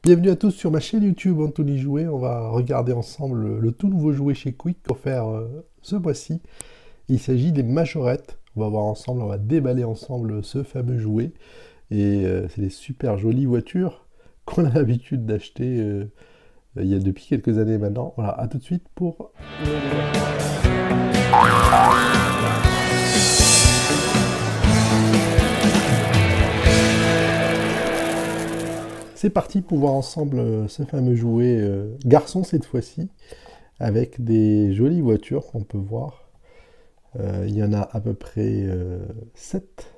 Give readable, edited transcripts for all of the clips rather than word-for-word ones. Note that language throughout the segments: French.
Bienvenue à tous sur ma chaîne YouTube Anthony Jouet. On va regarder ensemble le tout nouveau jouet chez Quick offert ce mois-ci. Il s'agit des majorettes. On va voir ensemble, on va déballer ensemble ce fameux jouet. Et c'est des super jolies voitures qu'on a l'habitude d'acheter il y a depuis quelques années maintenant. Voilà, à tout de suite pour C'est parti pour voir ensemble ce fameux jouet garçon cette fois-ci, avec des jolies voitures qu'on peut voir. Il y en a à peu près 7.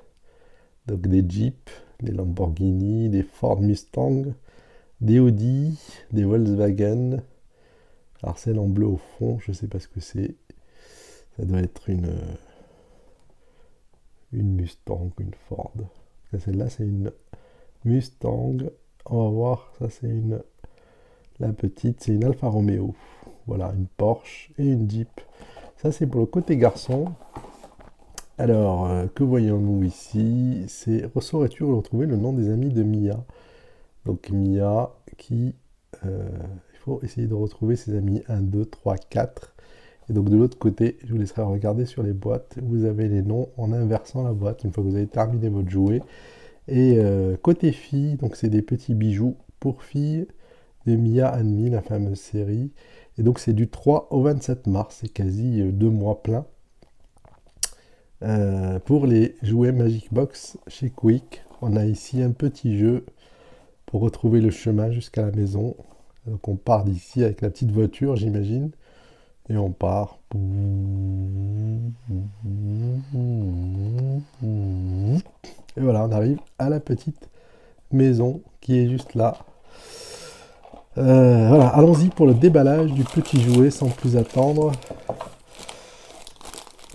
Donc des Jeep, des Lamborghini, des Ford Mustang, des Audi, des Volkswagen. Alors celle en bleu au fond, je ne sais pas ce que c'est. Ça doit être une Mustang, une Ford. Celle-là c'est une Mustang. On va voir, ça c'est la petite, c'est une Alfa Romeo. Voilà, une Porsche et une Jeep. Ça c'est pour le côté garçon. Alors, que voyons-nous ici? C'est saurais-tu retrouver le nom des amis de Mia? Donc Mia qui... il faut essayer de retrouver ses amis 1, 2, 3, 4. Et donc de l'autre côté, je vous laisserai regarder sur les boîtes. Vous avez les noms en inversant la boîte une fois que vous avez terminé votre jouet. Et côté filles, donc c'est des petits bijoux pour filles de Mia and Me, la fameuse série. Et donc c'est du 3 au 27 mars, c'est quasi 2 mois pleins. Pour les jouets Magic Box chez Quick, on a ici un petit jeu pour retrouver le chemin jusqu'à la maison. Donc on part d'ici avec la petite voiture, j'imagine, et on part. Et voilà, on arrive à la petite maison qui est juste là. Voilà, allons-y pour le déballage du petit jouet sans plus attendre.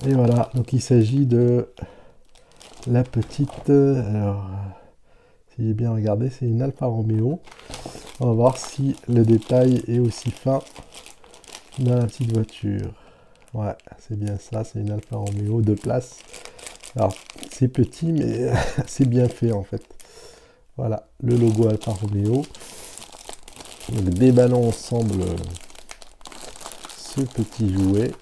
Et voilà, donc il s'agit de la petite... alors, si j'ai bien regardé, c'est une Alfa Romeo. On va voir si le détail est aussi fin dans la petite voiture. Ouais, c'est bien ça, c'est une Alfa Romeo 2 places. Alors, c'est petit, mais c'est bien fait en fait. Voilà, le logo Alfa Romeo. Donc, déballons ensemble ce petit jouet.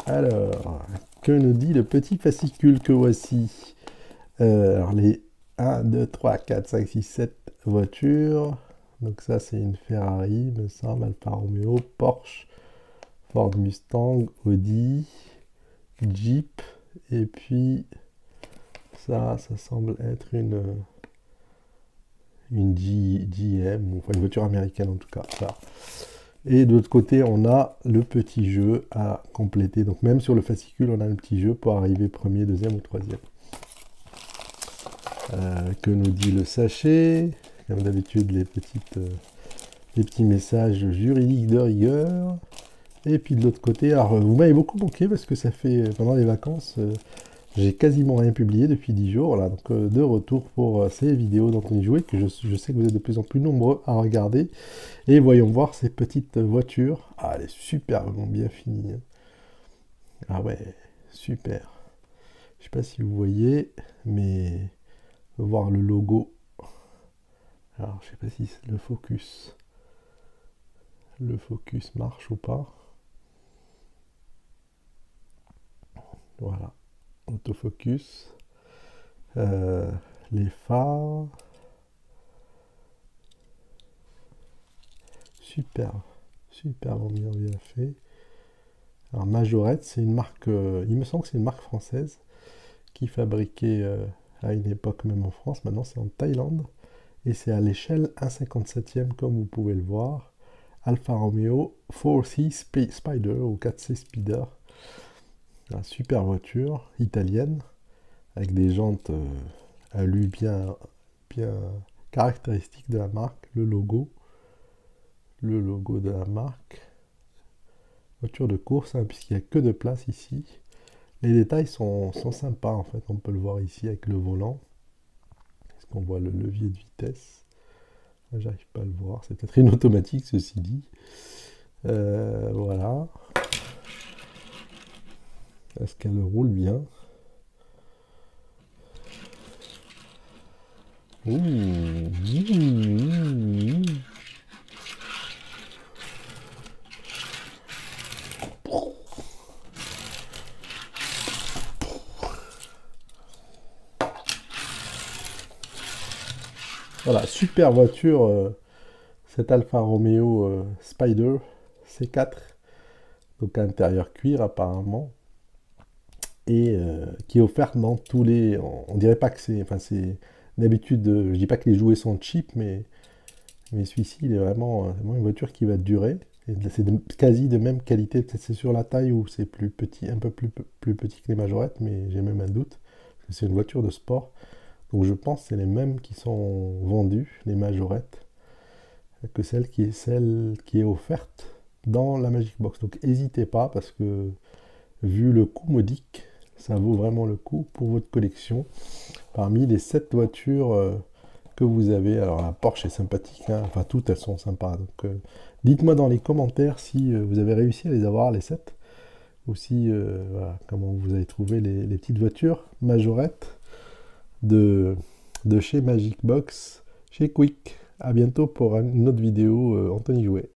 Alors, que nous dit le petit fascicule que voici? Alors, les 1, 2, 3, 4, 5, 6, 7 voitures. Donc ça, c'est une Ferrari, me semble, Alfa Romeo, Porsche, Ford Mustang, Audi, Jeep. Et puis, ça semble être une GM, enfin une voiture américaine en tout cas. Ça. Et de l'autre côté, on a le petit jeu à compléter. Donc même sur le fascicule, on a un petit jeu pour arriver premier, deuxième ou troisième. Que nous dit le sachet? Comme d'habitude, les petits messages juridiques de rigueur. Et puis de l'autre côté, alors vous m'avez beaucoup manqué parce que ça fait pendant les vacances, j'ai quasiment rien publié depuis 10 jours. Voilà, donc de retour pour ces vidéos d'Anthony Jouet que je sais que vous êtes de plus en plus nombreux à regarder. Et voyons voir ces petites voitures. Ah, elle est superbement bien finie. Hein. Ah ouais, super. Je sais pas si vous voyez, mais on peut voir le logo. Alors, je sais pas si le focus marche ou pas. Voilà, autofocus. Les phares. Super, super bien fait. Alors Majorette, c'est une marque, il me semble que c'est une marque française qui fabriquait à une époque même en France. Maintenant c'est en Thaïlande et c'est à l'échelle 1/57e comme vous pouvez le voir. Alfa Romeo 4C Spider ou 4C Spider. Une super voiture italienne avec des jantes alu bien caractéristiques de la marque, le logo de la marque. Voiture de course, hein, puisqu'il n'y a que de place ici. Les détails sont sympas, en fait. On peut le voir ici avec le volant. Est-ce qu'on voit le levier de vitesse? J'arrive pas à le voir. C'est peut-être une automatique, ceci dit. Voilà. Est-ce qu'elle roule bien? Ouh, ouh. Voilà, super voiture, cette Alfa Romeo Spider C4, donc à intérieur cuir apparemment, et qui est offerte dans tous les... On dirait pas que c'est... Enfin, c'est... D'habitude, je dis pas que les jouets sont cheap, mais celui-ci, il est vraiment une voiture qui va durer. C'est quasi de même qualité. Peut-être c'est sur la taille où c'est plus petit, un peu plus petit que les majorettes, mais j'ai même un doute. Parce que c'est une voiture de sport. Donc je pense que c'est les mêmes qui sont vendues, les majorettes, que celle qui est offerte dans la Magic Box. Donc n'hésitez pas, parce que vu le coût modique, ça vaut vraiment le coup pour votre collection. Parmi les 7 voitures que vous avez, alors la Porsche est sympathique, hein. Enfin toutes elles sont sympas. Donc dites-moi dans les commentaires si vous avez réussi à les avoir, les 7. Ou si, voilà, comment vous avez trouvé les petites voitures majorettes de, de chez Magic Box, chez Quick. A bientôt pour une autre vidéo Anthony Jouet.